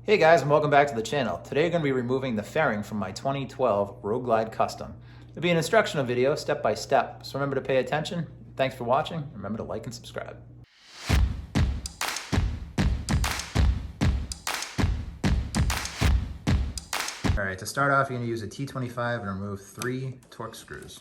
Hey guys, and welcome back to the channel. Today we're going to be removing the fairing from my 2012 Road Glide Custom. It'll be an instructional video, step by step, so remember to pay attention. Thanks for watching. Remember to like and subscribe. Alright, to start off, you're going to use a T25 and remove 3 Torx screws.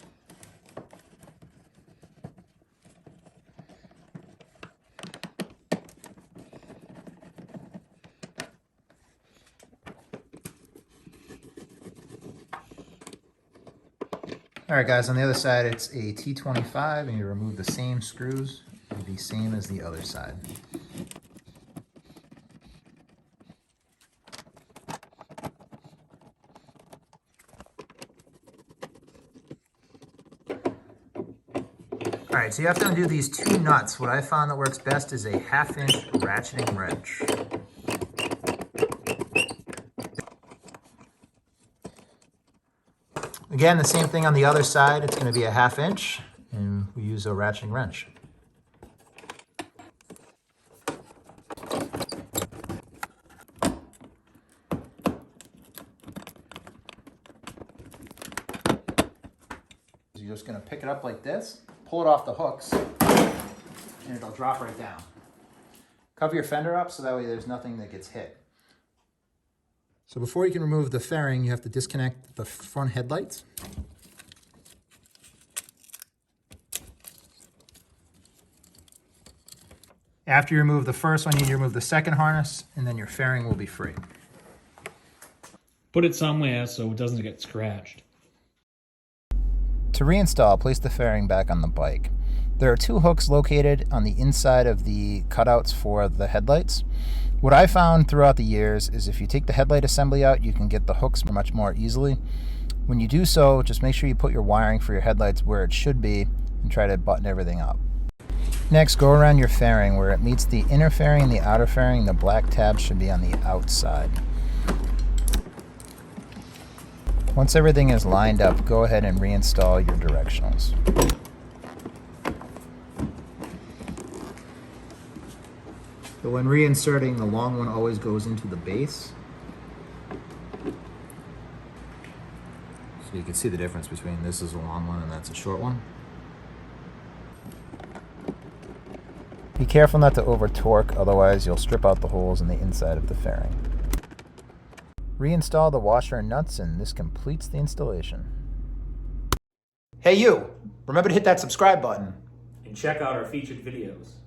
Alright guys, on the other side it's a T25 and you remove the same screws, the same as the other side. Alright, so you have to undo these 2 nuts. What I found that works best is a 1/2 inch ratcheting wrench. Again, the same thing on the other side. It's going to be a 1/2 inch, and we use a ratcheting wrench. You're just going to pick it up like this, pull it off the hooks, and it'll drop right down. Cover your fender up so that way there's nothing that gets hit. So before you can remove the fairing, you have to disconnect the front headlights. After you remove the first one, you need to remove the second harness, and then your fairing will be free. Put it somewhere so it doesn't get scratched. To reinstall, place the fairing back on the bike. There are 2 hooks located on the inside of the cutouts for the headlights. What I found throughout the years is if you take the headlight assembly out, you can get the hooks much more easily. When you do so, just make sure you put your wiring for your headlights where it should be and try to button everything up. Next, go around your fairing where it meets the inner fairing and the outer fairing. The black tabs should be on the outside. Once everything is lined up, go ahead and reinstall your directionals. So when reinserting, the long one always goes into the base. So you can see the difference between this is a long one and that's a short one. Be careful not to over torque, otherwise you'll strip out the holes in the inside of the fairing. Reinstall the washer and nuts, and this completes the installation. Hey you! Remember to hit that subscribe button. And check out our featured videos.